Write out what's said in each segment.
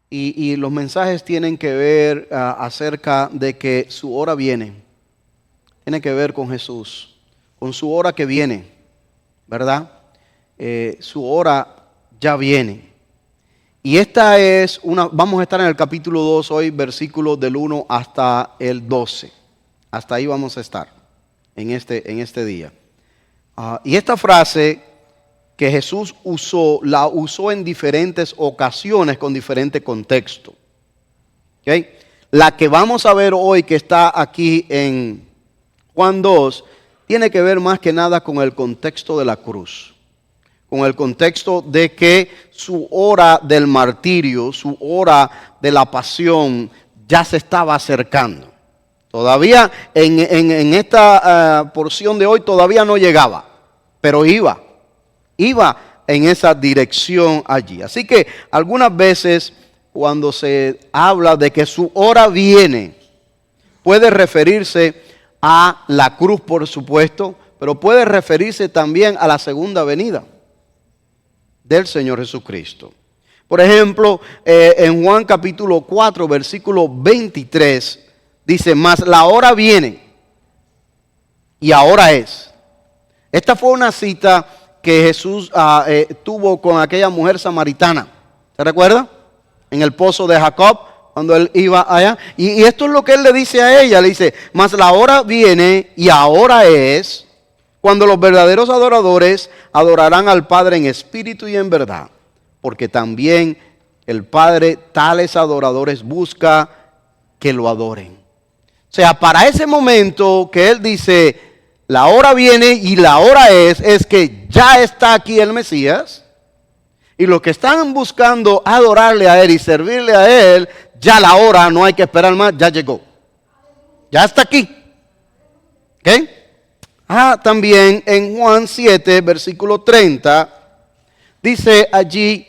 y los mensajes tienen que ver acerca de que su hora viene. Tiene que ver con Jesús, con su hora que viene, ¿verdad? Su hora ya viene. Y esta es vamos a estar en el capítulo 2 hoy, versículos del 1 hasta el 12. Hasta ahí vamos a estar en este día. Y esta frase que Jesús la usó en diferentes ocasiones con diferente contexto. ¿Okay? La que vamos a ver hoy, que está aquí en Juan 2, tiene que ver más que nada con el contexto de la cruz. Con el contexto de que su hora del martirio, su hora de la pasión, ya se estaba acercando. Todavía en esta porción de hoy todavía no llegaba, pero iba en esa dirección allí. Así que algunas veces cuando se habla de que su hora viene, puede referirse a la cruz, por supuesto, pero puede referirse también a la segunda venida del Señor Jesucristo. Por ejemplo, en Juan capítulo 4, versículo 23, dice, mas la hora viene y ahora es. Esta fue una cita que Jesús tuvo con aquella mujer samaritana. ¿Se recuerda? En el pozo de Jacob, cuando él iba allá. Y esto es lo que él le dice a ella. Le dice, mas la hora viene y ahora es, cuando los verdaderos adoradores adorarán al Padre en espíritu y en verdad. Porque también el Padre tales adoradores busca que lo adoren. O sea, para ese momento que él dice, la hora viene y la hora es que ya está aquí el Mesías. Y los que están buscando adorarle a él y servirle a él, ya la hora, no hay que esperar más, ya llegó. Ya está aquí. ¿Ok? También en Juan 7, versículo 30, dice allí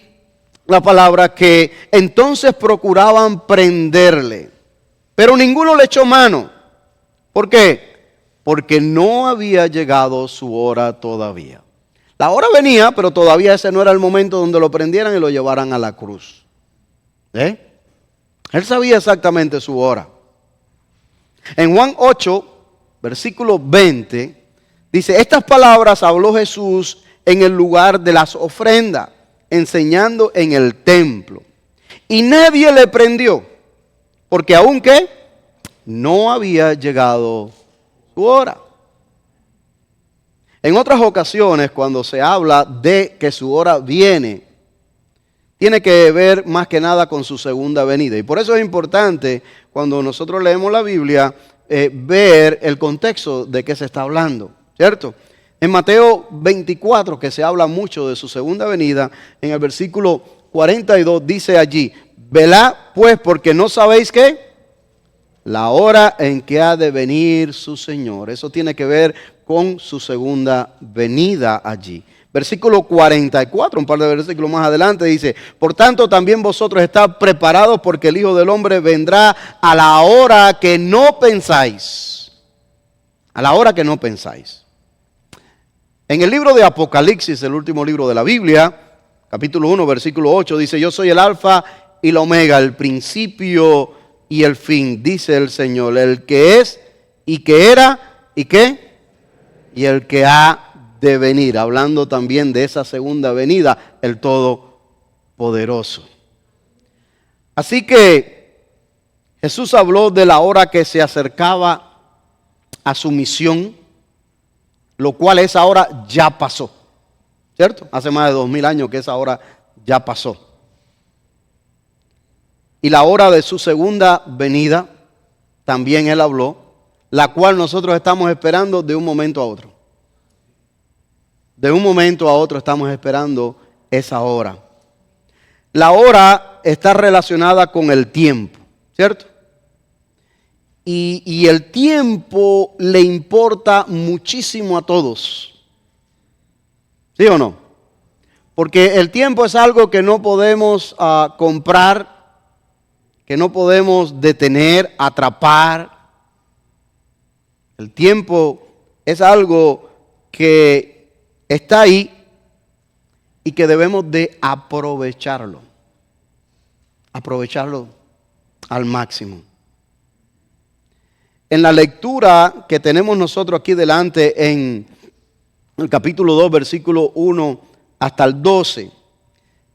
la palabra que entonces procuraban prenderle, pero ninguno le echó mano. ¿Por qué? Porque no había llegado su hora todavía. La hora venía, pero todavía ese no era el momento donde lo prendieran y lo llevaran a la cruz. Él sabía exactamente su hora. En Juan 8, versículo 20, dice, estas palabras habló Jesús en el lugar de las ofrendas, enseñando en el templo. Y nadie le prendió, porque aunque no había llegado su hora. En otras ocasiones, cuando se habla de que su hora viene, tiene que ver más que nada con su segunda venida. Y por eso es importante, cuando nosotros leemos la Biblia, ver el contexto de qué se está hablando, ¿cierto? En Mateo 24, que se habla mucho de su segunda venida, en el versículo 42 dice allí, velad pues porque no sabéis qué, la hora en que ha de venir su Señor. Eso tiene que ver con su segunda venida allí. Versículo 44, un par de versículos más adelante dice, por tanto también vosotros estad preparados porque el Hijo del Hombre vendrá a la hora que no pensáis. A la hora que no pensáis. En el libro de Apocalipsis, el último libro de la Biblia, capítulo 1, versículo 8, dice, yo soy el alfa y la omega, el principio y el fin, dice el Señor, el que es y que era y qué, y el que ha de venir, hablando también de esa segunda venida, el Todopoderoso. Así que Jesús habló de la hora que se acercaba a su misión, lo cual esa hora ya pasó, ¿cierto? Hace más de 2000 años que esa hora ya pasó. Y la hora de su segunda venida, también Él habló, la cual nosotros estamos esperando de un momento a otro. De un momento a otro estamos esperando esa hora. La hora está relacionada con el tiempo, ¿cierto? Y el tiempo le importa muchísimo a todos. ¿Sí o no? Porque el tiempo es algo que no podemos comprar, que no podemos detener, atrapar. El tiempo es algo que está ahí y que debemos de aprovecharlo. aprovecharlo al máximo. En la lectura que tenemos nosotros aquí delante en el capítulo 2, versículo 1 hasta el 12,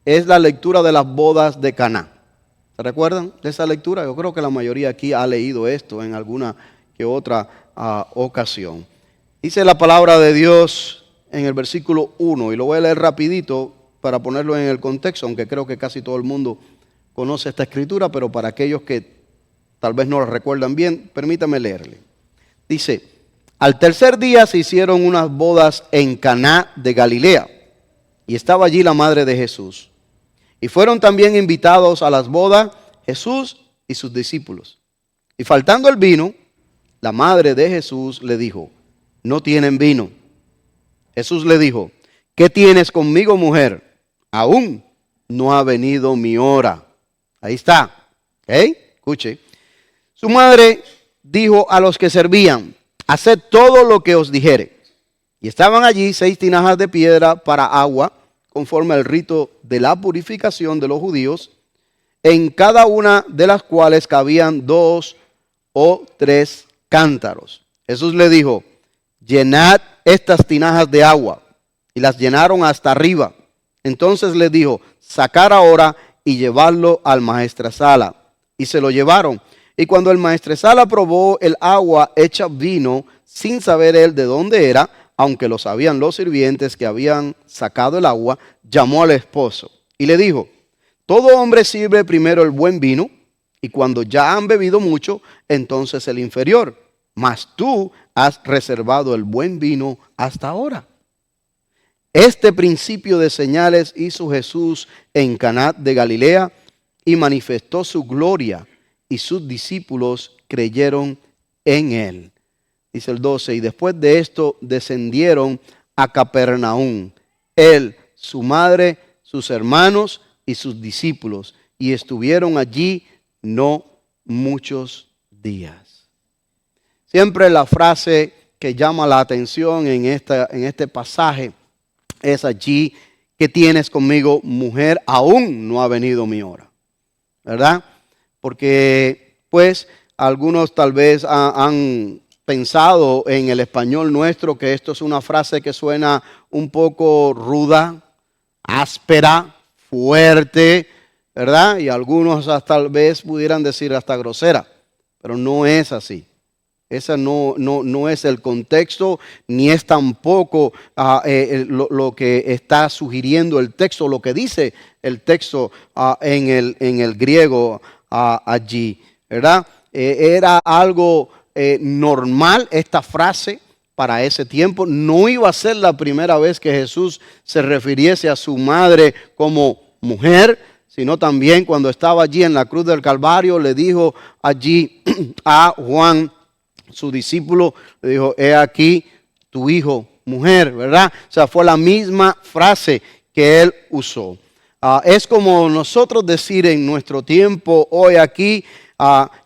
es la lectura de las bodas de Caná. ¿Se recuerdan de esa lectura? Yo creo que la mayoría aquí ha leído esto en alguna que otra ocasión. Dice la palabra de Dios en el versículo 1, y lo voy a leer rapidito para ponerlo en el contexto, aunque creo que casi todo el mundo conoce esta escritura, pero para aquellos que tal vez no la recuerdan bien, permítame leerle. Dice: al tercer día se hicieron unas bodas en Caná de Galilea, y estaba allí la madre de Jesús. Y fueron también invitados a las bodas Jesús y sus discípulos. Y faltando el vino, la madre de Jesús le dijo: no tienen vino. Jesús le dijo: ¿qué tienes conmigo, mujer? Aún no ha venido mi hora. Ahí está. Escuche. Su madre dijo a los que servían: haced todo lo que os dijere. Y estaban allí 6 tinajas de piedra para agua, conforme al rito de la purificación de los judíos, en cada una de las cuales cabían 2 o 3 cántaros. Jesús le dijo: llenad estas tinajas de agua. Y las llenaron hasta arriba. Entonces les dijo: sacar ahora y llevarlo al maestresala. Y se lo llevaron. Y cuando el maestresala probó el agua hecha vino, sin saber él de dónde era, aunque lo sabían los sirvientes que habían sacado el agua, llamó al esposo y le dijo: todo hombre sirve primero el buen vino, y cuando ya han bebido mucho, entonces el inferior. Mas tú has reservado el buen vino hasta ahora. Este principio de señales hizo Jesús en Caná de Galilea y manifestó su gloria, y sus discípulos creyeron en él. Dice el 12, y después de esto descendieron a Capernaum, él, su madre, sus hermanos y sus discípulos, y estuvieron allí no muchos días. Siempre la frase que llama la atención en este pasaje es allí: ¿qué tienes conmigo, mujer? Aún no ha venido mi hora, ¿verdad? Porque pues algunos tal vez han pensado en el español nuestro que esto es una frase que suena un poco ruda, áspera, fuerte, ¿verdad? Y algunos hasta, tal vez pudieran decir hasta grosera, pero no es así. Ese no es el contexto, ni es tampoco lo que está sugiriendo el texto, lo que dice el texto en el griego allí, ¿verdad? Era algo normal esta frase para ese tiempo. No iba a ser la primera vez que Jesús se refiriese a su madre como mujer, sino también cuando estaba allí en la cruz del Calvario, le dijo allí a Juan, su discípulo, le dijo: he aquí tu hijo, mujer, ¿verdad? O sea, fue la misma frase que él usó. Es como nosotros decir en nuestro tiempo hoy aquí: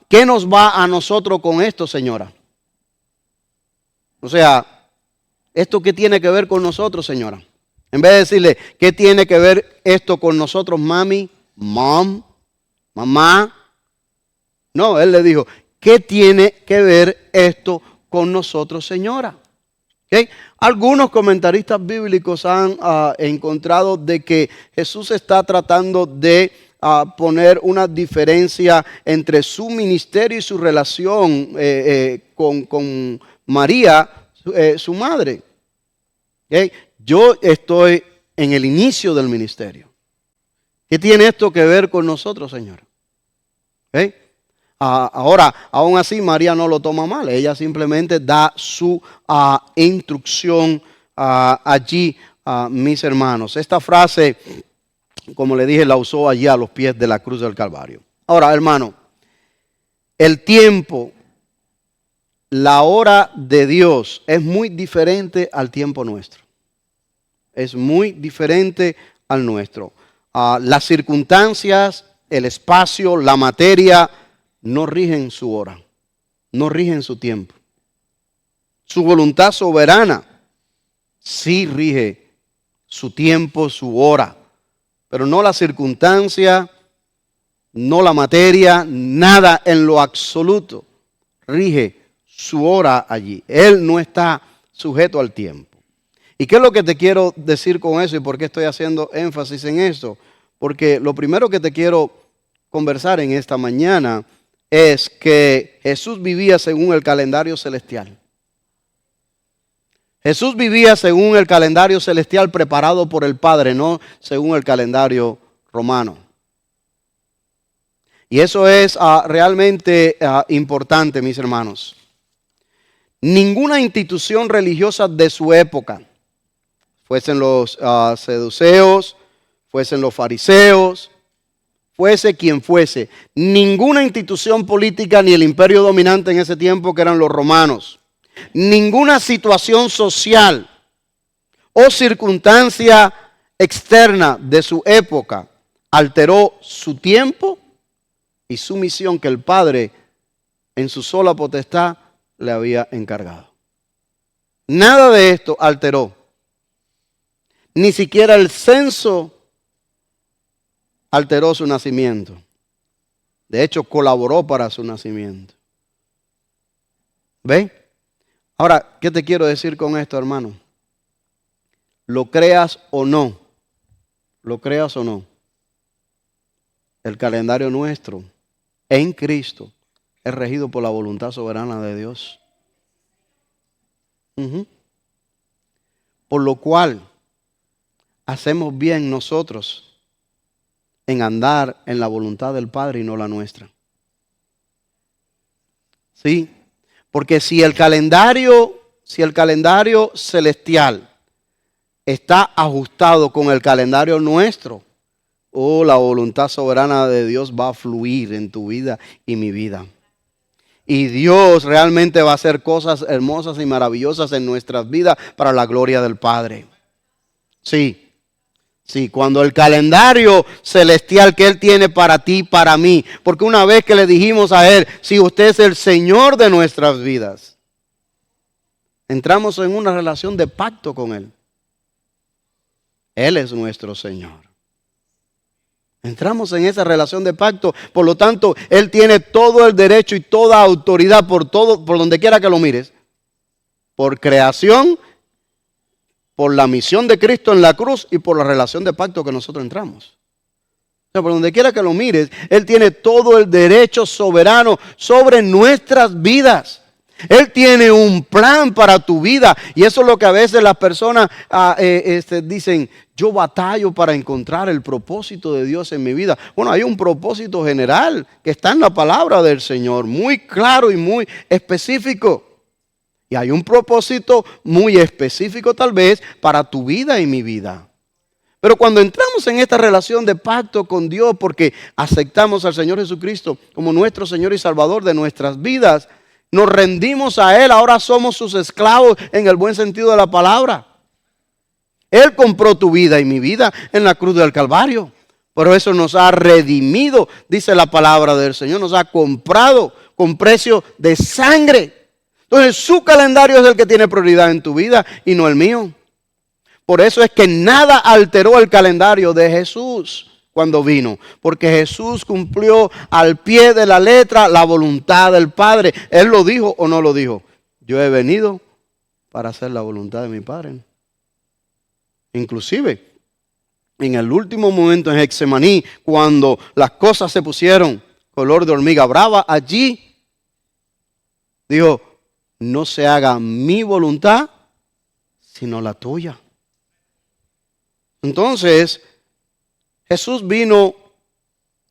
¿qué nos va a nosotros con esto, señora? O sea, ¿esto qué tiene que ver con nosotros, señora? En vez de decirle: ¿qué tiene que ver esto con nosotros, mami? Mom, mamá. No, él le dijo: ¿qué tiene que ver esto con nosotros, señora? ¿Okay? Algunos comentaristas bíblicos han encontrado de que Jesús está tratando de poner una diferencia entre su ministerio y su relación con María, su madre. ¿Okay? Yo estoy en el inicio del ministerio. ¿Qué tiene esto que ver con nosotros, señora? ¿Okay? Ahora, aún así, María no lo toma mal. Ella simplemente da su instrucción allí, mis hermanos. Esta frase, como le dije, la usó allí a los pies de la cruz del Calvario. Ahora, hermano, el tiempo, la hora de Dios es muy diferente al tiempo nuestro. Es muy diferente al nuestro. Las circunstancias, el espacio, la materia no rigen su hora, no rigen su tiempo. Su voluntad soberana sí rige su tiempo, su hora, pero no la circunstancia, no la materia, nada en lo absoluto rige su hora allí. Él no está sujeto al tiempo. ¿Y qué es lo que te quiero decir con eso y por qué estoy haciendo énfasis en esto? Porque lo primero que te quiero conversar en esta mañana es que Jesús vivía según el calendario celestial. Jesús vivía según el calendario celestial preparado por el Padre, no según el calendario romano. Y eso es realmente importante, mis hermanos. Ninguna institución religiosa de su época, fuesen los saduceos, fuesen los fariseos, fuese quien fuese, ninguna institución política ni el imperio dominante en ese tiempo, que eran los romanos, ninguna situación social o circunstancia externa de su época alteró su tiempo y su misión que el Padre en su sola potestad le había encargado. Nada de esto alteró. Ni siquiera el censo alteró su nacimiento. De hecho, colaboró para su nacimiento. ¿Ven? Ahora, ¿qué te quiero decir con esto, hermano? Lo creas o no, el calendario nuestro en Cristo es regido por la voluntad soberana de Dios. Por lo cual, hacemos bien nosotros en andar en la voluntad del Padre y no la nuestra. ¿Sí? Porque si el calendario celestial está ajustado con el calendario nuestro, la voluntad soberana de Dios va a fluir en tu vida y mi vida. Y Dios realmente va a hacer cosas hermosas y maravillosas en nuestras vidas para la gloria del Padre. Sí. Sí, cuando el calendario celestial que Él tiene para ti, para mí, porque una vez que le dijimos a Él, si usted es el Señor de nuestras vidas, entramos en una relación de pacto con Él. Él es nuestro Señor. Entramos en esa relación de pacto, por lo tanto, Él tiene todo el derecho y toda autoridad por donde quiera que lo mires, por creación, por la misión de Cristo en la cruz y por la relación de pacto que nosotros entramos. O sea, por donde quiera que lo mires, Él tiene todo el derecho soberano sobre nuestras vidas. Él tiene un plan para tu vida y eso es lo que a veces las personas dicen, yo batallo para encontrar el propósito de Dios en mi vida. Bueno, hay un propósito general que está en la palabra del Señor, muy claro y muy específico. Y hay un propósito muy específico tal vez para tu vida y mi vida. Pero cuando entramos en esta relación de pacto con Dios porque aceptamos al Señor Jesucristo como nuestro Señor y Salvador de nuestras vidas, nos rendimos a Él, ahora somos sus esclavos en el buen sentido de la palabra. Él compró tu vida y mi vida en la cruz del Calvario. Pero eso nos ha redimido, dice la palabra del Señor, nos ha comprado con precio de sangre. Entonces su calendario es el que tiene prioridad en tu vida y no el mío. Por eso es que nada alteró el calendario de Jesús cuando vino. Porque Jesús cumplió al pie de la letra la voluntad del Padre. ¿Él lo dijo o no lo dijo? Yo he venido para hacer la voluntad de mi Padre. Inclusive, en el último momento en Getsemaní, cuando las cosas se pusieron color de hormiga brava, allí dijo, no se haga mi voluntad, sino la tuya. Entonces, Jesús vino,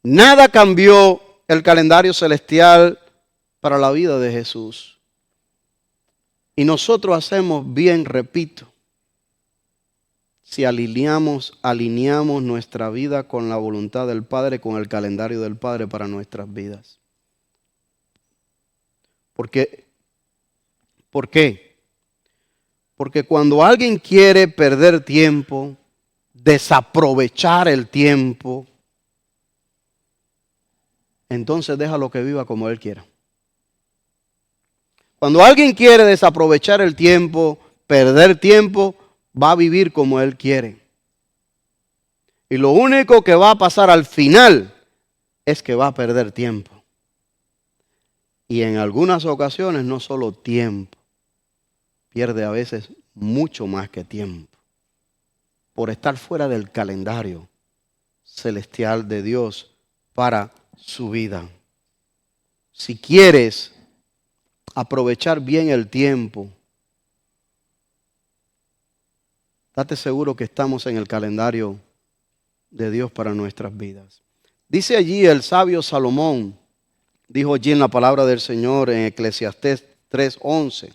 nada cambió el calendario celestial para la vida de Jesús. Y nosotros hacemos bien, repito, si alineamos nuestra vida con la voluntad del Padre, con el calendario del Padre para nuestras vidas. ¿Por qué? Porque cuando alguien quiere perder tiempo, desaprovechar el tiempo, entonces déjalo que viva como él quiera. Cuando alguien quiere desaprovechar el tiempo, perder tiempo, va a vivir como él quiere. Y lo único que va a pasar al final es que va a perder tiempo. Y en algunas ocasiones no solo tiempo, pierde a veces mucho más que tiempo, por estar fuera del calendario celestial de Dios para su vida. Si quieres aprovechar bien el tiempo, date seguro que estamos en el calendario de Dios para nuestras vidas. Dice allí el sabio Salomón, dijo allí en la palabra del Señor en Eclesiastés 3:11.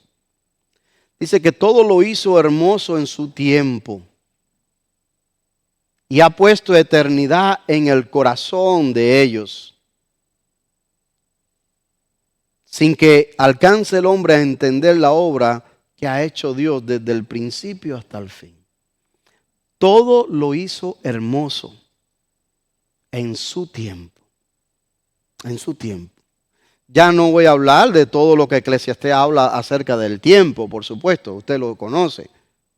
Dice que todo lo hizo hermoso en su tiempo y ha puesto eternidad en el corazón de ellos, sin que alcance el hombre a entender la obra que ha hecho Dios desde el principio hasta el fin. Todo lo hizo hermoso en su tiempo. En su tiempo. Ya no voy a hablar de todo lo que Eclesiastés habla acerca del tiempo, por supuesto, usted lo conoce.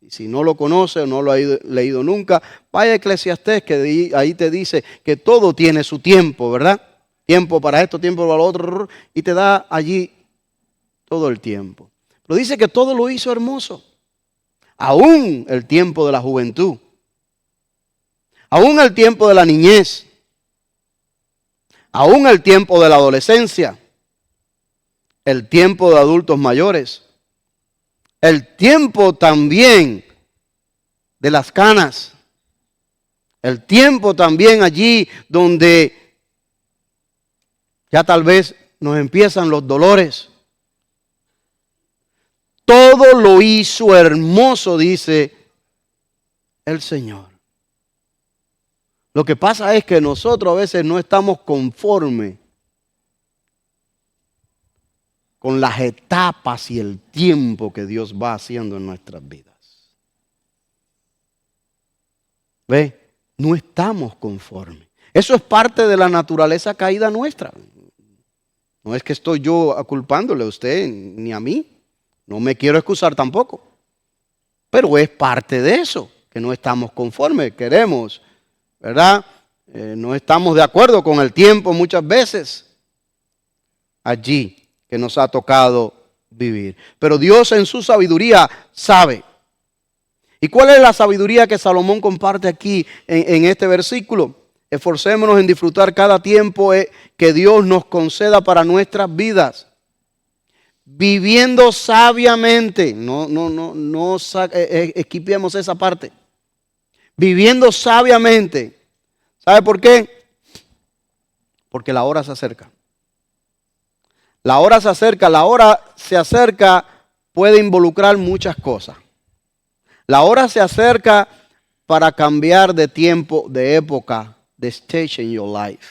Y si no lo conoce o no lo ha leído nunca, vaya a Eclesiastés, que ahí te dice que todo tiene su tiempo, ¿verdad? Tiempo para esto, tiempo para lo otro, y te da allí todo el tiempo. Pero dice que todo lo hizo hermoso. Aún el tiempo de la juventud. Aún el tiempo de la niñez. Aún el tiempo de la adolescencia. El tiempo de adultos mayores. El tiempo también de las canas. El tiempo también allí donde ya tal vez nos empiezan los dolores. Todo lo hizo hermoso, dice el Señor. Lo que pasa es que nosotros a veces no estamos conformes con las etapas y el tiempo que Dios va haciendo en nuestras vidas. ¿Ve? No estamos conformes. Eso es parte de la naturaleza caída nuestra. No es que estoy yo culpándole a usted ni a mí. No me quiero excusar tampoco. Pero es parte de eso, que no estamos conformes. Queremos, ¿verdad? No estamos de acuerdo con el tiempo muchas veces allí que nos ha tocado vivir. Pero Dios en su sabiduría sabe. ¿Y cuál es la sabiduría que Salomón comparte aquí en este versículo? Esforcémonos en disfrutar cada tiempo que Dios nos conceda para nuestras vidas. Viviendo sabiamente. No esquipiemos esa parte. Viviendo sabiamente. ¿Sabe por qué? Porque la hora se acerca. La hora se acerca, puede involucrar muchas cosas. La hora se acerca para cambiar de tiempo, de época, de stage in your life.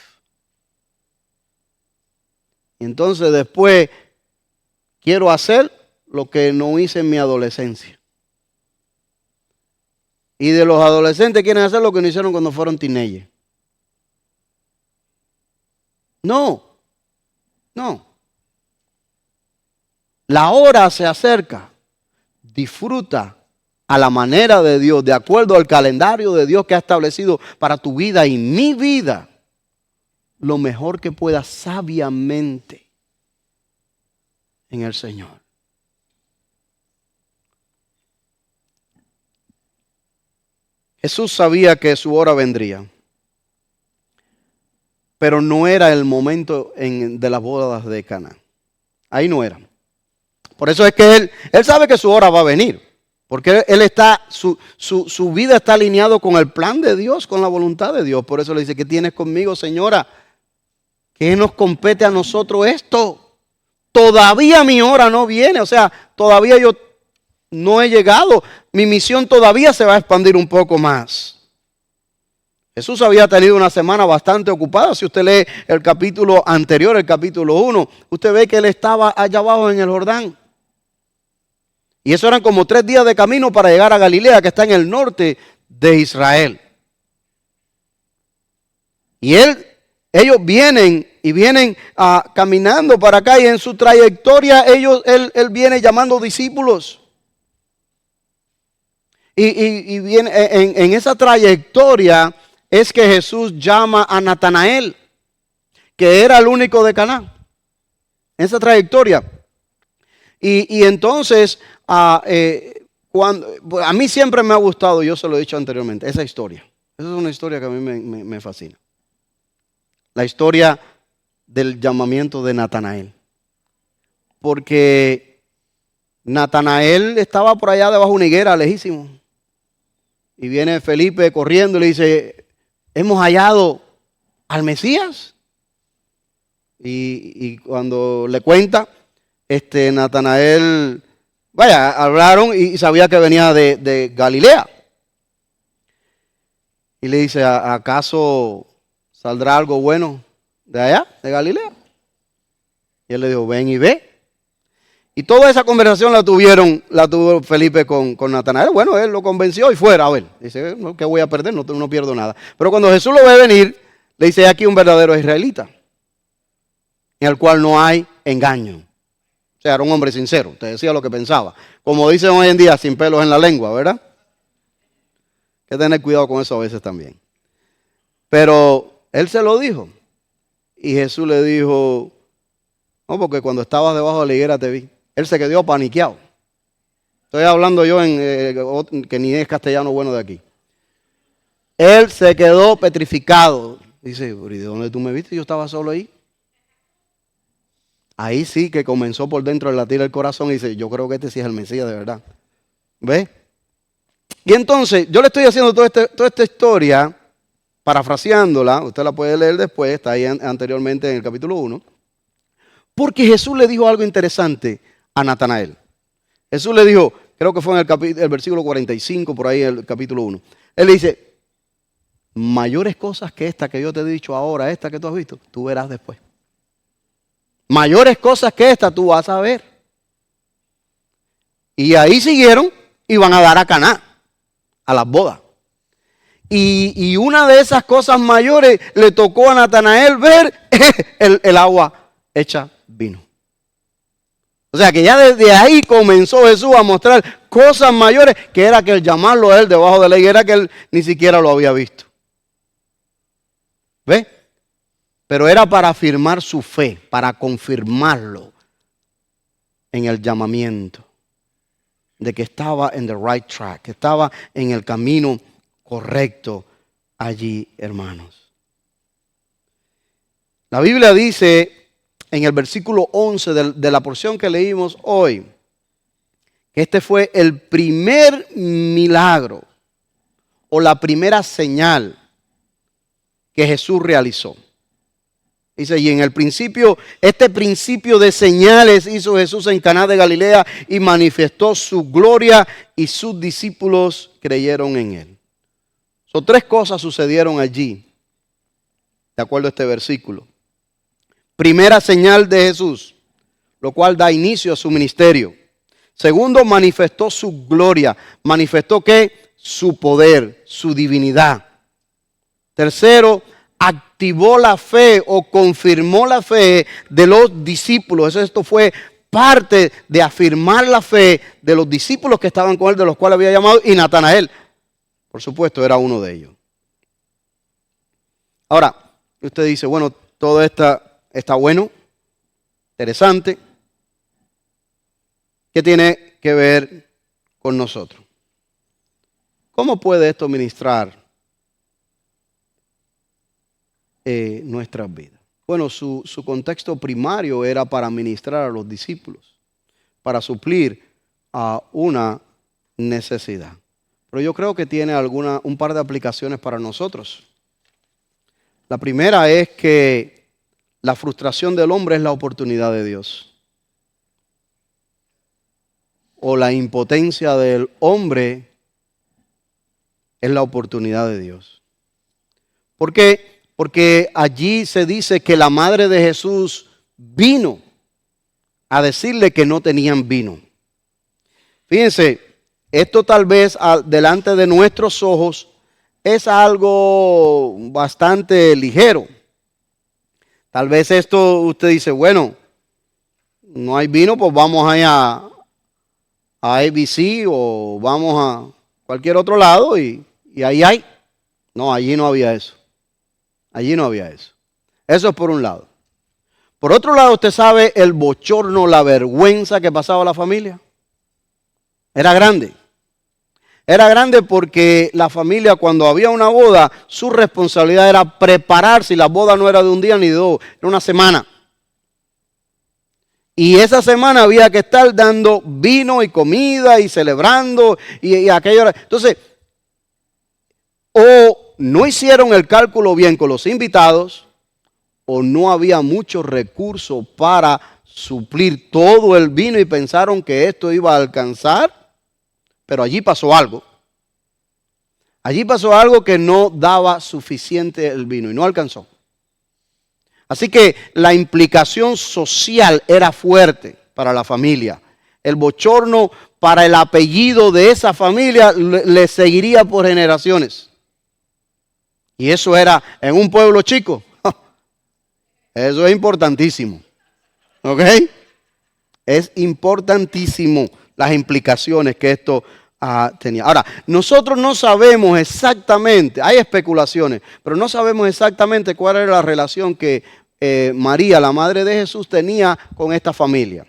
Entonces después quiero hacer lo que no hice en mi adolescencia. Y de los adolescentes quieren hacer lo que no hicieron cuando fueron teenagers. No. La hora se acerca. Disfruta a la manera de Dios, de acuerdo al calendario de Dios que ha establecido para tu vida y mi vida, lo mejor que puedas sabiamente en el Señor. Jesús sabía que su hora vendría, pero no era el momento de las bodas de Caná. Ahí no era. Por eso es que él sabe que su hora va a venir. Porque él está, su vida está alineado con el plan de Dios, con la voluntad de Dios. Por eso le dice, ¿qué tienes conmigo, señora? ¿Qué nos compete a nosotros esto? Todavía mi hora no viene. O sea, todavía yo no he llegado. Mi misión todavía se va a expandir un poco más. Jesús había tenido una semana bastante ocupada. Si usted lee el capítulo anterior, el capítulo 1, usted ve que él estaba allá abajo en el Jordán. Y eso eran como 3 días de camino para llegar a Galilea, que está en el norte de Israel. Y ellos vienen caminando para acá, y en su trayectoria él viene llamando discípulos. Y viene, en esa trayectoria es que Jesús llama a Natanael. que era el único de Caná. Esa trayectoria. Y entonces, a mí siempre me ha gustado, yo se lo he dicho anteriormente, esa historia. Esa es una historia que a mí me fascina. La historia del llamamiento de Natanael. Porque Natanael estaba por allá debajo de una higuera, lejísimo. Y viene Felipe corriendo y le dice, hemos hallado al Mesías. Y cuando le cuenta, Natanael, hablaron y sabía que venía de Galilea. Y le dice, ¿acaso saldrá algo bueno de allá, de Galilea? Y él le dijo, ven y ve. Y toda esa conversación la tuvo Felipe con Natanael. Bueno, él lo convenció y fuera a ver. Dice, no, ¿qué voy a perder? No pierdo nada. Pero cuando Jesús lo ve venir, le dice, aquí un verdadero israelita, en el cual no hay engaño. O sea, era un hombre sincero, te decía lo que pensaba. Como dicen hoy en día, sin pelos en la lengua, ¿verdad? Hay que tener cuidado con eso a veces también. Pero él se lo dijo. Y Jesús le dijo, no, porque cuando estabas debajo de la higuera te vi. Él se quedó paniqueado. Estoy hablando yo que ni es castellano bueno de aquí. Él se quedó petrificado. Dice, ¿y de dónde tú me viste? Yo estaba solo ahí. Ahí sí que comenzó por dentro de latir el corazón y dice, yo creo que este sí es el Mesías de verdad. ¿Ve? Y entonces, yo le estoy haciendo toda esta historia, parafraseándola, usted la puede leer después, está ahí anteriormente en el capítulo 1, porque Jesús le dijo algo interesante a Natanael. Jesús le dijo, creo que fue en el versículo 45, por ahí el capítulo 1. Él le dice, mayores cosas que esta que yo te he dicho ahora, esta que tú has visto, tú verás después. Mayores cosas que esta tú vas a ver. Y ahí siguieron y van a dar a Caná, a las bodas. Y una de esas cosas mayores le tocó a Natanael ver el agua hecha vino. O sea que ya desde ahí comenzó Jesús a mostrar cosas mayores, que era que el llamarlo a él debajo de la higuera, que él ni siquiera lo había visto. ¿Ve? Pero era para afirmar su fe, para confirmarlo en el llamamiento, de que estaba en the right track, que estaba en el camino correcto allí, hermanos. La Biblia dice en el versículo 11 de la porción que leímos hoy, que este fue el primer milagro o la primera señal que Jesús realizó. Dice, y en el principio, este principio de señales hizo Jesús en Caná de Galilea y manifestó su gloria y sus discípulos creyeron en él. So, tres cosas sucedieron allí, de acuerdo a este versículo. Primera señal de Jesús, lo cual da inicio a su ministerio. Segundo, manifestó su gloria. ¿Manifestó qué? Su poder, su divinidad. Tercero, activó la fe o confirmó la fe de los discípulos. Esto fue parte de afirmar la fe de los discípulos que estaban con él, de los cuales había llamado, y Natanael, por supuesto, era uno de ellos. Ahora, usted dice, bueno, todo está bueno, interesante. ¿Qué tiene que ver con nosotros? ¿Cómo puede esto ministrar nuestras vidas? Bueno, su contexto primario era para ministrar a los discípulos, para suplir a una necesidad. Pero yo creo que tiene un par de aplicaciones para nosotros. La primera es que la frustración del hombre es la oportunidad de Dios. O la impotencia del hombre es la oportunidad de Dios. ¿Por qué? Porque allí se dice que la madre de Jesús vino a decirle que no tenían vino. Fíjense, esto tal vez delante de nuestros ojos es algo bastante ligero. Tal vez esto usted dice, bueno, no hay vino, pues vamos allá a ABC o vamos a cualquier otro lado y ahí hay. No, allí no había eso. Allí no había eso. Eso es por un lado. Por otro lado, usted sabe el bochorno, la vergüenza que pasaba la familia. Era grande. Era grande porque la familia, cuando había una boda, su responsabilidad era prepararse, y la boda no era de un día ni de dos, era una semana. Y esa semana había que estar dando vino y comida y celebrando y aquello. Entonces, o no hicieron el cálculo bien con los invitados, o no había muchos recursos para suplir todo el vino y pensaron que esto iba a alcanzar. Pero allí pasó algo. Allí pasó algo que no daba suficiente el vino y no alcanzó. Así que la implicación social era fuerte para la familia. El bochorno para el apellido de esa familia le seguiría por generaciones. Y eso era en un pueblo chico. Eso es importantísimo. ¿Ok? Es importantísimo las implicaciones que esto tenía. Ahora, nosotros no sabemos exactamente, hay especulaciones, pero no sabemos exactamente cuál era la relación que María, la madre de Jesús, tenía con esta familia.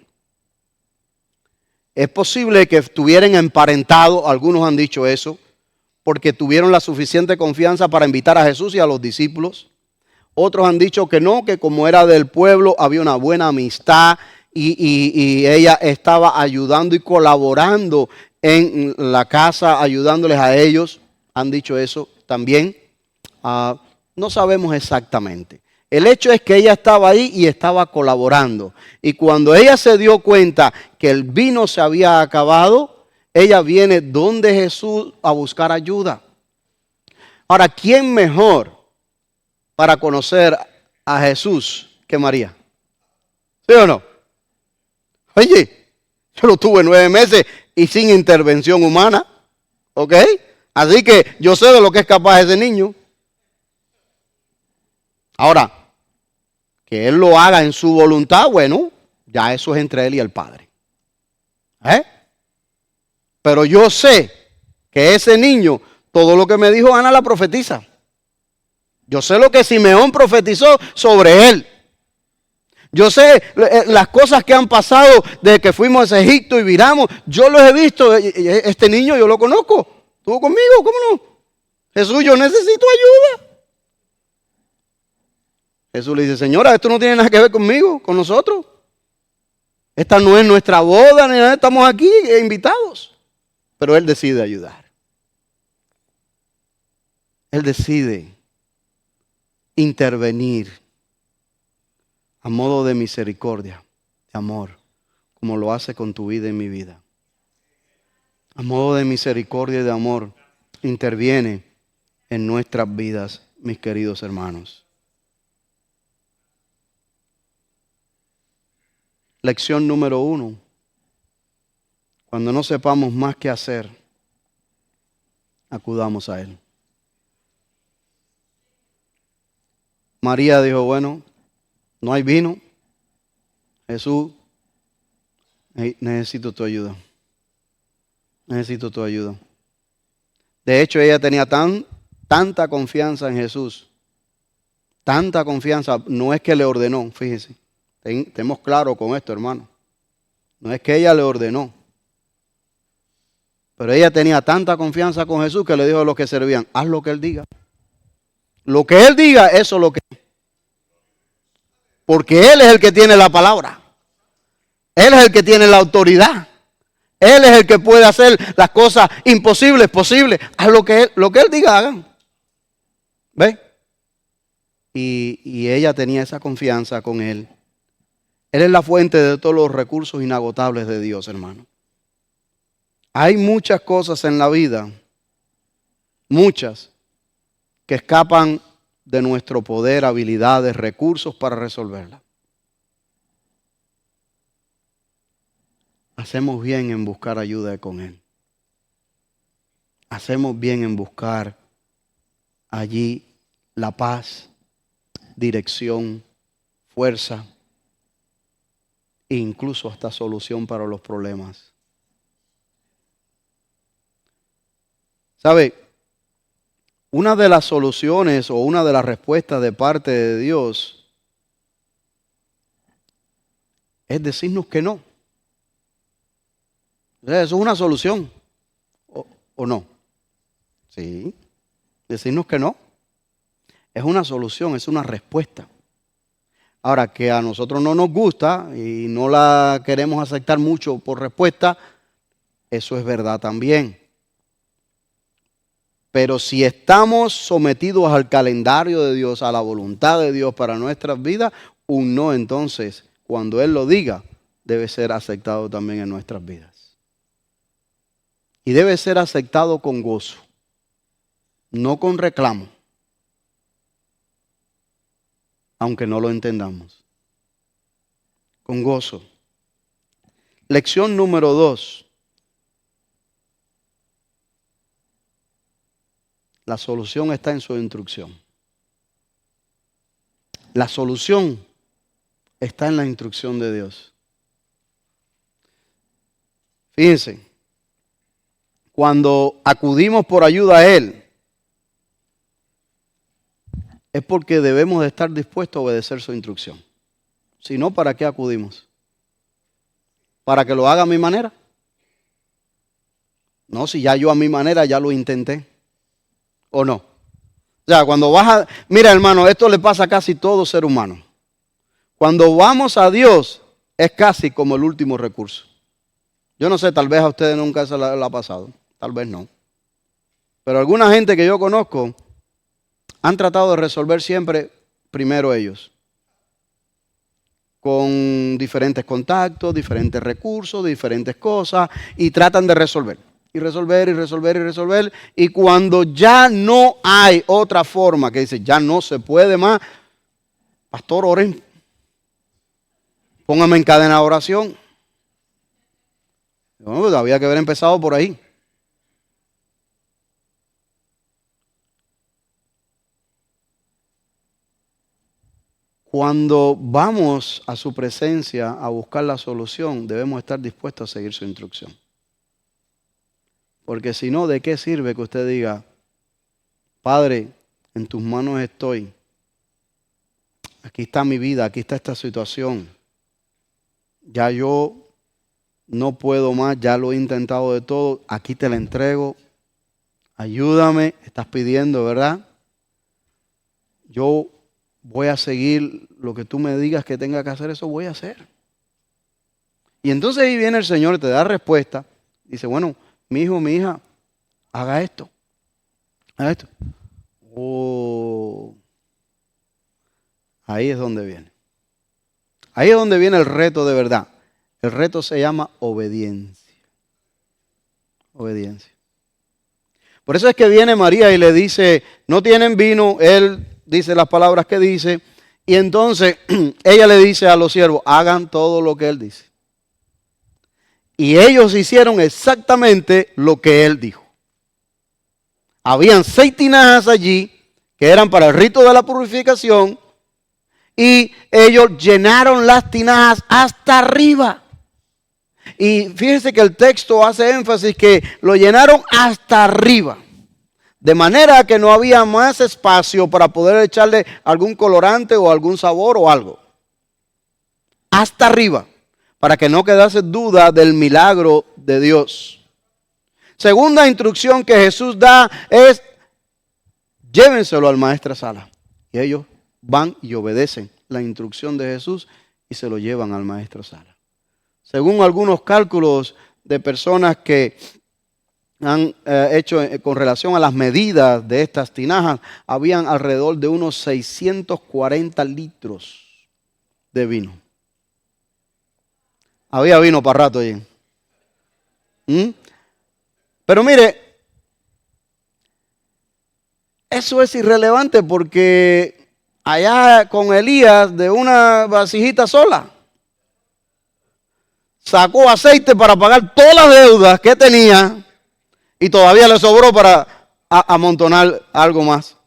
Es posible que estuvieran emparentados, algunos han dicho eso, porque tuvieron la suficiente confianza para invitar a Jesús y a los discípulos. Otros han dicho que no, que como era del pueblo había una buena amistad y ella estaba ayudando y colaborando en la casa, ayudándoles a ellos. Han dicho eso también. No sabemos exactamente. El hecho es que ella estaba ahí y estaba colaborando. Y cuando ella se dio cuenta que el vino se había acabado, ella viene donde Jesús a buscar ayuda. Ahora, ¿quién mejor para conocer a Jesús que María? ¿Sí o no? Oye, yo lo tuve 9 meses y sin intervención humana. ¿Ok? Así que yo sé de lo que es capaz ese niño. Ahora, que él lo haga en su voluntad, bueno, ya eso es entre él y el Padre. Pero yo sé que ese niño, todo lo que me dijo Ana la profetiza. Yo sé lo que Simeón profetizó sobre él. Yo sé las cosas que han pasado desde que fuimos a Egipto y viramos. Yo los he visto. Este niño yo lo conozco. ¿Estuvo conmigo? ¿Cómo no? Jesús, yo necesito ayuda. Jesús le dice, señora, esto no tiene nada que ver conmigo, con nosotros. Esta no es nuestra boda, ni nada, estamos aquí invitados. Pero él decide ayudar. Él decide intervenir a modo de misericordia, de amor, como lo hace con tu vida y mi vida. A modo de misericordia y de amor, interviene en nuestras vidas, mis queridos hermanos. Lección número 1. Cuando no sepamos más qué hacer, acudamos a Él. María dijo, bueno, no hay vino. Jesús, necesito tu ayuda. Necesito tu ayuda. De hecho, ella tenía tanta confianza en Jesús. Tanta confianza, no es que le ordenó, fíjese. Estemos claros con esto, hermano. No es que ella le ordenó. Pero ella tenía tanta confianza con Jesús que le dijo a los que servían, haz lo que Él diga. Lo que Él diga, eso es lo que es. Porque Él es el que tiene la palabra. Él es el que tiene la autoridad. Él es el que puede hacer las cosas imposibles, posibles. Haz lo que Él diga, hagan. ¿Ve? Y ella tenía esa confianza con Él. Él es la fuente de todos los recursos inagotables de Dios, hermano. Hay muchas cosas en la vida, muchas, que escapan de nuestro poder, habilidades, recursos para resolverlas. Hacemos bien en buscar ayuda con Él. Hacemos bien en buscar allí la paz, dirección, fuerza e incluso hasta solución para los problemas. ¿Sabe? Una de las soluciones o una de las respuestas de parte de Dios es decirnos que no. Eso es una solución, ¿o no? Sí, decirnos que no. Es una solución, es una respuesta. Ahora, que a nosotros no nos gusta y no la queremos aceptar mucho por respuesta, eso es verdad también. Pero si estamos sometidos al calendario de Dios, a la voluntad de Dios para nuestras vidas, un no entonces, cuando Él lo diga, debe ser aceptado también en nuestras vidas. Y debe ser aceptado con gozo, no con reclamo, aunque no lo entendamos. Con gozo. Lección número 2. La solución está en su instrucción. La solución está en la instrucción de Dios. Fíjense, cuando acudimos por ayuda a Él, es porque debemos de estar dispuestos a obedecer su instrucción. Si no, ¿para qué acudimos? ¿Para que lo haga a mi manera? No, si ya yo a mi manera ya lo intenté. ¿O no? O sea, cuando vas a... Mira, hermano, esto le pasa a casi todo ser humano. Cuando vamos a Dios, es casi como el último recurso. Yo no sé, tal vez a ustedes nunca eso le ha pasado. Tal vez no. Pero alguna gente que yo conozco han tratado de resolver siempre primero ellos. Con diferentes contactos, diferentes recursos, diferentes cosas, y tratan de resolver. Y resolver, y resolver, y resolver. Y cuando ya no hay otra forma, que dice, ya no se puede más, pastor, oren. Póngame en cadena de oración. Bueno, pues había que haber empezado por ahí. Cuando vamos a su presencia a buscar la solución, debemos estar dispuestos a seguir su instrucción. Porque si no, ¿de qué sirve que usted diga, Padre, en tus manos estoy, aquí está mi vida, aquí está esta situación, ya yo no puedo más, ya lo he intentado de todo, aquí te la entrego, ayúdame, estás pidiendo, ¿verdad? Yo voy a seguir lo que tú me digas que tenga que hacer, eso voy a hacer. Y entonces ahí viene el Señor y te da respuesta, dice, bueno, mi hijo, mi hija, haga esto. Haga esto. Oh, ahí es donde viene. Ahí es donde viene el reto de verdad. El reto se llama obediencia. Obediencia. Por eso es que viene María y le dice, no tienen vino. Él dice las palabras que dice. Y entonces ella le dice a los siervos, hagan todo lo que él dice. Y ellos hicieron exactamente lo que él dijo. Habían 6 tinajas allí que eran para el rito de la purificación y ellos llenaron las tinajas hasta arriba. Y fíjense que el texto hace énfasis que lo llenaron hasta arriba. De manera que no había más espacio para poder echarle algún colorante o algún sabor o algo. Hasta arriba. Para que no quedase duda del milagro de Dios. Segunda instrucción que Jesús da es, llévenselo al maestresala. Y ellos van y obedecen la instrucción de Jesús y se lo llevan al maestresala. Según algunos cálculos de personas que han hecho con relación a las medidas de estas tinajas, habían alrededor de unos 640 litros de vino. Había vino para rato allí. Pero mire, eso es irrelevante porque allá con Elías de una vasijita sola sacó aceite para pagar todas las deudas que tenía y todavía le sobró para amontonar algo más.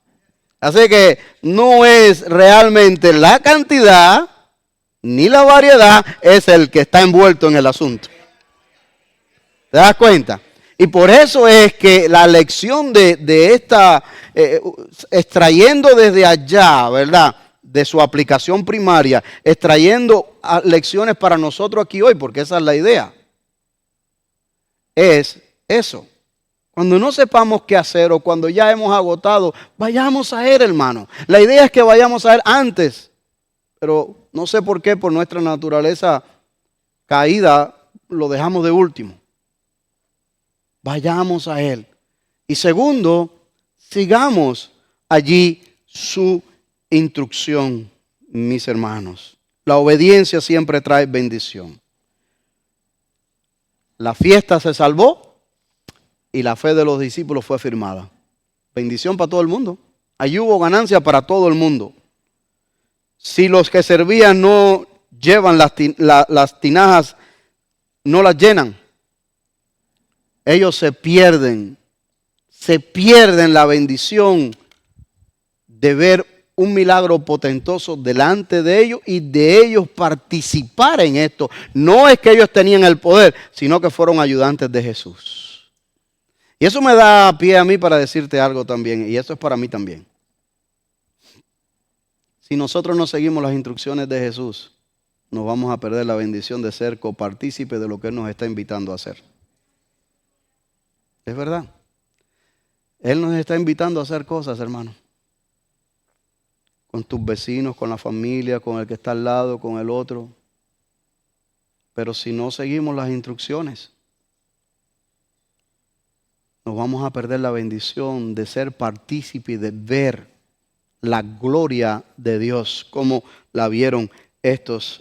Así que no es realmente la cantidad ni la variedad, es el que está envuelto en el asunto. ¿Te das cuenta? Y por eso es que la lección de esta, extrayendo desde allá, ¿verdad? de su aplicación primaria, extrayendo lecciones para nosotros aquí hoy, porque esa es la idea. Es eso. Cuando no sepamos qué hacer o cuando ya hemos agotado, vayamos a Él, hermano. La idea es que vayamos a Él antes, pero no sé por qué, por nuestra naturaleza caída, lo dejamos de último. Vayamos a Él. Y segundo, sigamos allí su instrucción, mis hermanos. La obediencia siempre trae bendición. La fiesta se salvó y la fe de los discípulos fue firmada. Bendición para todo el mundo. Allí hubo ganancia para todo el mundo. Si los que servían no llevan las tinajas, no las llenan, ellos se pierden la bendición de ver un milagro potentoso delante de ellos y de ellos participar en esto. No es que ellos tenían el poder, sino que fueron ayudantes de Jesús. Y eso me da pie a mí para decirte algo también, y eso es para mí también. Si nosotros no seguimos las instrucciones de Jesús, nos vamos a perder la bendición de ser copartícipes de lo que Él nos está invitando a hacer. Es verdad. Él nos está invitando a hacer cosas, hermano. Con tus vecinos, con la familia, con el que está al lado, con el otro. Pero si no seguimos las instrucciones, nos vamos a perder la bendición de ser partícipe y de ver la gloria de Dios, como la vieron estas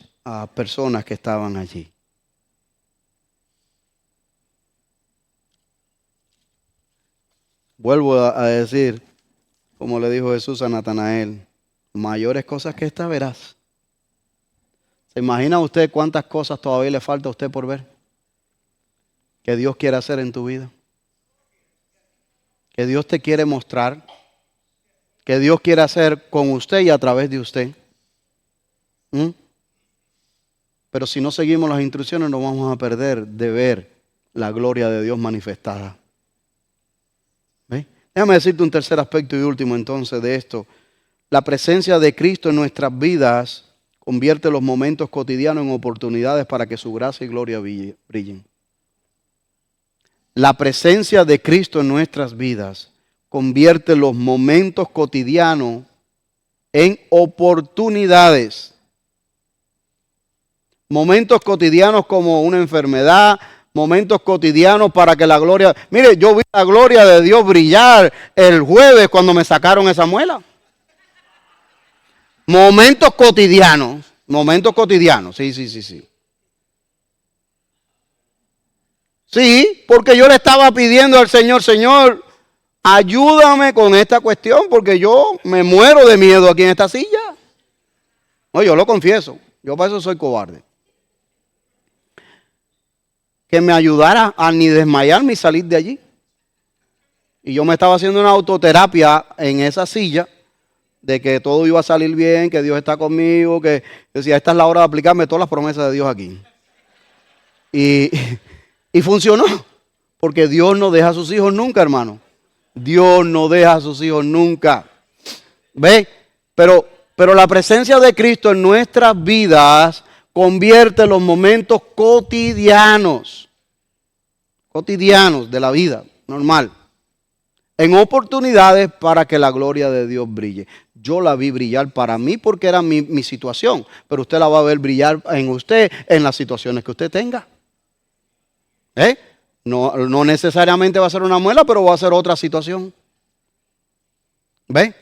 personas que estaban allí. Vuelvo a decir, como le dijo Jesús a Natanael, mayores cosas que esta verás. ¿Se imagina usted cuántas cosas todavía le falta a usted por ver? Que Dios quiere hacer en tu vida. Que Dios te quiere mostrar. Que Dios quiere hacer con usted y a través de usted. Pero si no seguimos las instrucciones nos vamos a perder de ver la gloria de Dios manifestada. ¿Ve? Déjame decirte un tercer aspecto y último entonces de esto. La presencia de Cristo en nuestras vidas convierte los momentos cotidianos en oportunidades para que su gracia y gloria brillen. La presencia de Cristo en nuestras vidas convierte los momentos cotidianos en oportunidades. Momentos cotidianos como una enfermedad, momentos cotidianos para que la gloria... Mire, yo vi la gloria de Dios brillar el jueves cuando me sacaron esa muela. Momentos cotidianos, sí. Sí, porque yo le estaba pidiendo al Señor, Señor, ayúdame con esta cuestión, porque yo me muero de miedo aquí en esta silla. No, yo lo confieso, yo para eso soy cobarde. Que me ayudara a ni desmayarme y salir de allí. Y yo me estaba haciendo una autoterapia en esa silla, de que todo iba a salir bien, que Dios está conmigo, que decía, esta es la hora de aplicarme todas las promesas de Dios aquí. Y funcionó, porque Dios no deja a sus hijos nunca, hermano. Dios no deja a sus hijos nunca. ¿Ve? Pero la presencia de Cristo en nuestras vidas convierte los momentos cotidianos de la vida normal en oportunidades para que la gloria de Dios brille. Yo la vi brillar para mí porque era mi situación, pero usted la va a ver brillar en usted en las situaciones que usted tenga. No necesariamente va a ser una muela, pero va a ser otra situación. ¿Ve?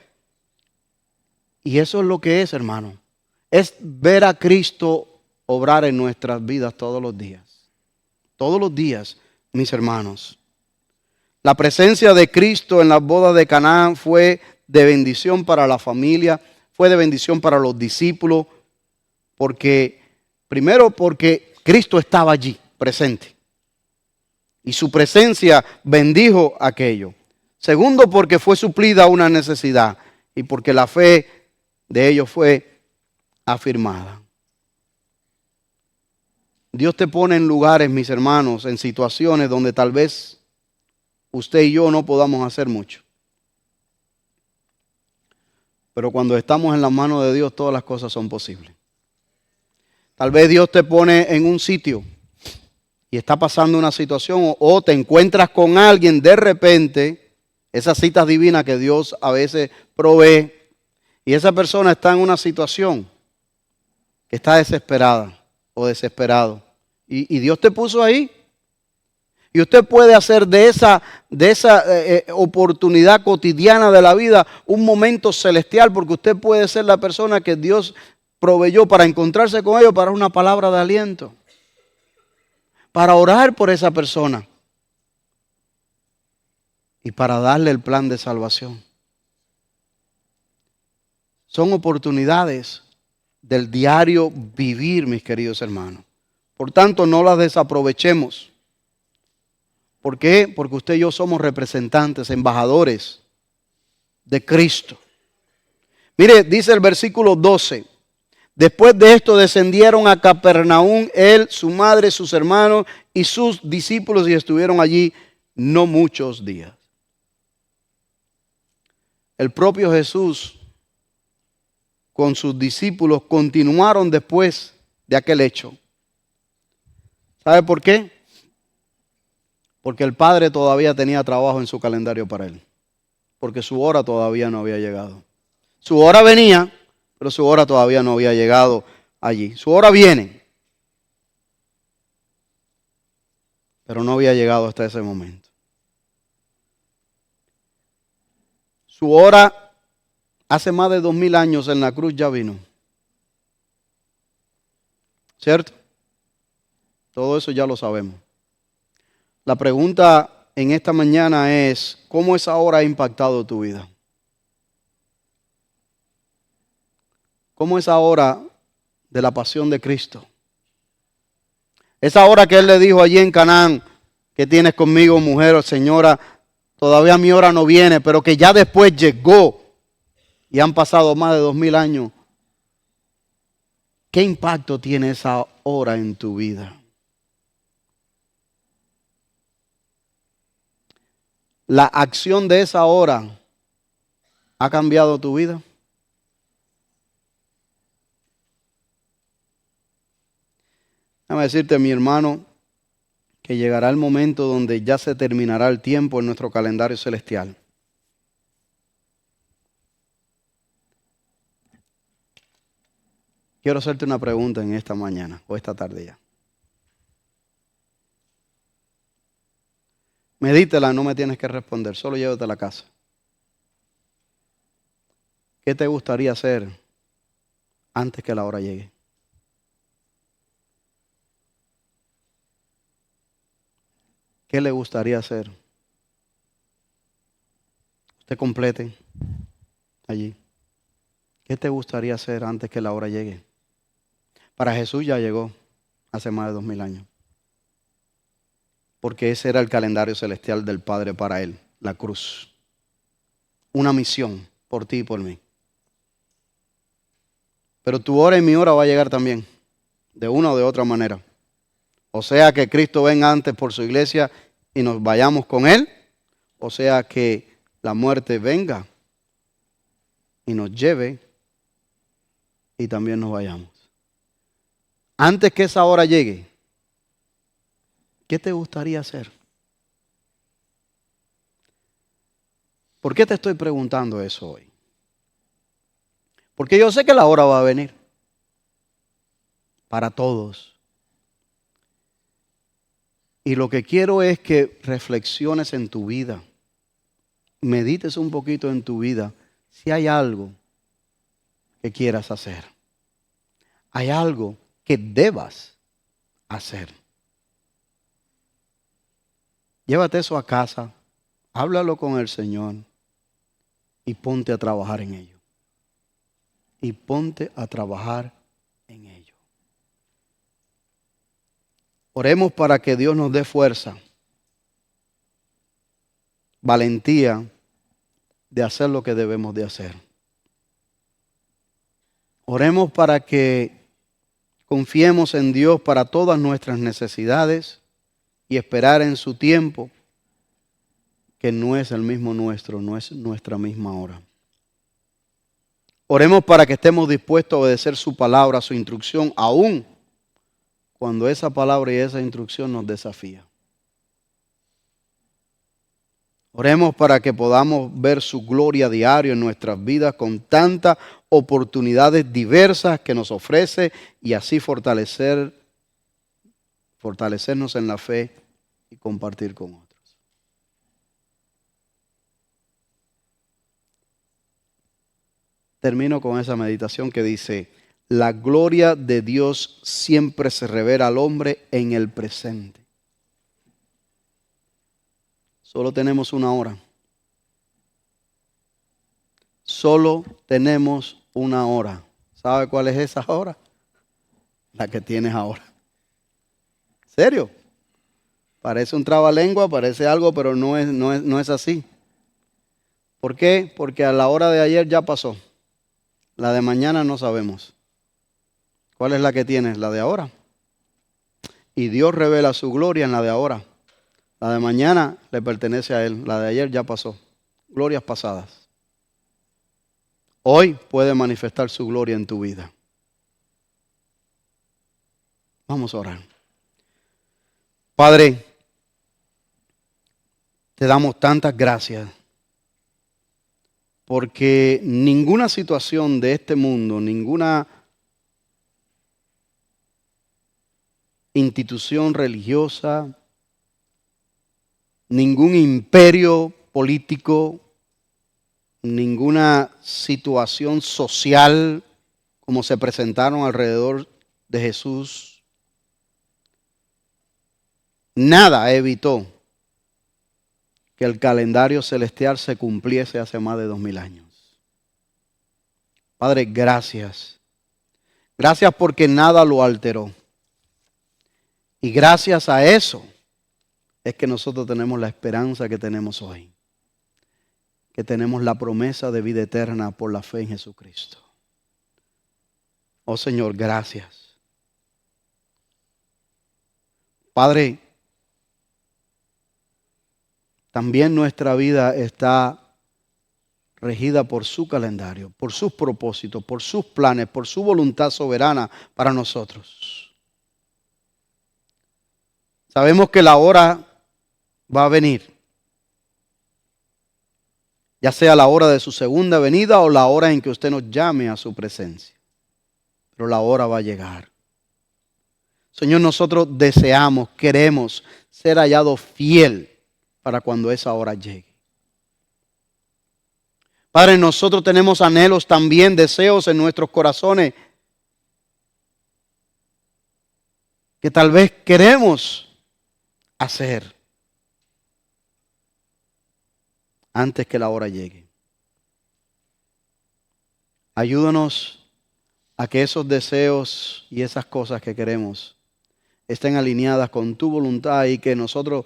Y eso es lo que es, hermano. Es ver a Cristo obrar en nuestras vidas todos los días. Todos los días, mis hermanos. La presencia de Cristo en las bodas de Caná fue de bendición para la familia, fue de bendición para los discípulos, primero porque Cristo estaba allí, presente. Y su presencia bendijo aquello. Segundo, porque fue suplida una necesidad y porque la fe de ellos fue afirmada. Dios te pone en lugares, mis hermanos, en situaciones donde tal vez usted y yo no podamos hacer mucho. Pero cuando estamos en las manos de Dios, todas las cosas son posibles. Tal vez Dios te pone en un sitio y está pasando una situación o te encuentras con alguien de repente, esas citas divinas que Dios a veces provee, y esa persona está en una situación que está desesperada o desesperado. Y Dios te puso ahí. Y usted puede hacer de esa oportunidad cotidiana de la vida un momento celestial, porque usted puede ser la persona que Dios proveyó para encontrarse con ellos, para una palabra de aliento, para orar por esa persona y para darle el plan de salvación. Son oportunidades del diario vivir, mis queridos hermanos. Por tanto, no las desaprovechemos. ¿Por qué? Porque usted y yo somos representantes, embajadores de Cristo. Mire, dice el versículo 12. Después de esto descendieron a Capernaum, él, su madre, sus hermanos y sus discípulos, y estuvieron allí no muchos días. El propio Jesús con sus discípulos continuaron después de aquel hecho. ¿Sabe por qué? Porque el Padre todavía tenía trabajo en su calendario para él. Porque su hora todavía no había llegado. Su hora venía, pero su hora todavía no había llegado allí. Su hora viene, pero no había llegado hasta ese momento. Su hora hace más de 2000 años en la cruz ya vino. ¿Cierto? Todo eso ya lo sabemos. La pregunta en esta mañana es, ¿cómo esa hora ha impactado tu vida? ¿Cómo esa hora de la pasión de Cristo? Esa hora que Él le dijo allí en Canaán, ¿qué tienes conmigo, mujer o señora? Todavía mi hora no viene, pero que ya después llegó y han pasado más de 2000 años. ¿Qué impacto tiene esa hora en tu vida? ¿La acción de esa hora ha cambiado tu vida? Déjame decirte, mi hermano, que llegará el momento donde ya se terminará el tiempo en nuestro calendario celestial. Quiero hacerte una pregunta en esta mañana o esta tarde ya. Medítela, no me tienes que responder, solo llévate a la casa. ¿Qué te gustaría hacer antes que la hora llegue? ¿Qué le gustaría hacer? Usted complete allí. ¿Qué te gustaría hacer antes que la hora llegue? Para Jesús ya llegó hace más de 2000 años. Porque ese era el calendario celestial del Padre para él, la cruz. Una misión por ti y por mí. Pero tu hora y mi hora va a llegar también, de una o de otra manera. O sea que Cristo venga antes por su iglesia y nos vayamos con Él, o sea que la muerte venga y nos lleve y también nos vayamos. Antes que esa hora llegue, ¿qué te gustaría hacer? ¿Por qué te estoy preguntando eso hoy? Porque yo sé que la hora va a venir para todos. Y lo que quiero es que reflexiones en tu vida, medites un poquito en tu vida, si hay algo que quieras hacer. Hay algo que debas hacer. Llévate eso a casa, háblalo con el Señor y ponte a trabajar en ello. Y ponte a trabajar en ello. Oremos para que Dios nos dé fuerza, valentía de hacer lo que debemos de hacer. Oremos para que confiemos en Dios para todas nuestras necesidades y esperar en su tiempo, que no es el mismo nuestro, no es nuestra misma hora. Oremos para que estemos dispuestos a obedecer su palabra, su instrucción, aún cuando esa palabra y esa instrucción nos desafía. Oremos para que podamos ver su gloria diario en nuestras vidas con tantas oportunidades diversas que nos ofrece y así fortalecernos en la fe y compartir con otros. Termino con esa meditación que dice: la gloria de Dios siempre se revela al hombre en el presente. Solo tenemos una hora. Solo tenemos una hora. ¿Sabe cuál es esa hora? La que tienes ahora. ¿Serio? Parece un trabalengua, parece algo, pero no es así. ¿Por qué? Porque a la hora de ayer ya pasó. La de mañana no sabemos. ¿Cuál es la que tienes? La de ahora. Y Dios revela su gloria en la de ahora. La de mañana le pertenece a Él. La de ayer ya pasó. Glorias pasadas. Hoy puede manifestar su gloria en tu vida. Vamos a orar. Padre, te damos tantas gracias porque ninguna situación de este mundo, ninguna institución religiosa, ningún imperio político, ninguna situación social como se presentaron alrededor de Jesús, nada evitó que el calendario celestial se cumpliese hace más de 2000 años. Padre, gracias. Gracias porque nada lo alteró. Y gracias a eso es que nosotros tenemos la esperanza que tenemos hoy. Que tenemos la promesa de vida eterna por la fe en Jesucristo. Oh Señor, gracias. Padre, también nuestra vida está regida por su calendario, por sus propósitos, por sus planes, por su voluntad soberana para nosotros. Sabemos que la hora va a venir, ya sea la hora de su segunda venida o la hora en que usted nos llame a su presencia. Pero la hora va a llegar. Señor, nosotros deseamos, queremos ser hallados fiel para cuando esa hora llegue. Padre, nosotros tenemos anhelos también, deseos en nuestros corazones que tal vez queremos hacer antes que la hora llegue. Ayúdanos a que esos deseos y esas cosas que queremos estén alineadas con tu voluntad y que nosotros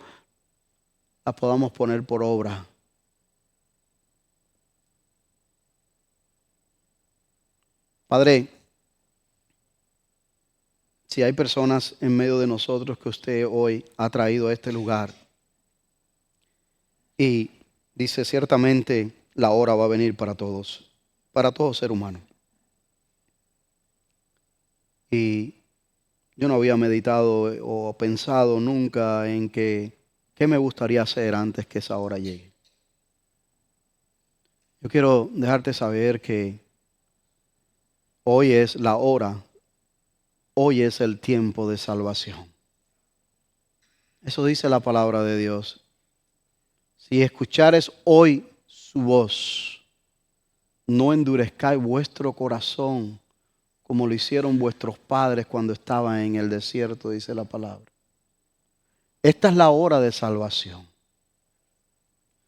las podamos poner por obra. Padre, si hay personas en medio de nosotros que usted hoy ha traído a este lugar y dice ciertamente la hora va a venir para todo ser humano. Y yo no había meditado o pensado nunca en qué me gustaría hacer antes que esa hora llegue. Yo quiero dejarte saber que hoy es la hora, hoy es el tiempo de salvación. Eso dice la palabra de Dios. Si escuchares hoy su voz, no endurezcáis vuestro corazón como lo hicieron vuestros padres cuando estaban en el desierto, dice la palabra. Esta es la hora de salvación.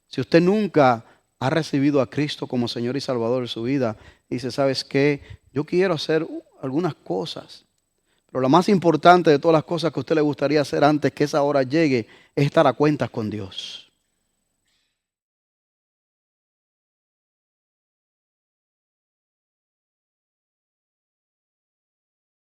Si usted nunca ha recibido a Cristo como Señor y Salvador de su vida, dice, ¿sabes qué? Yo quiero hacer algunas cosas, pero la más importante de todas las cosas que a usted le gustaría hacer antes que esa hora llegue es estar a cuentas con Dios.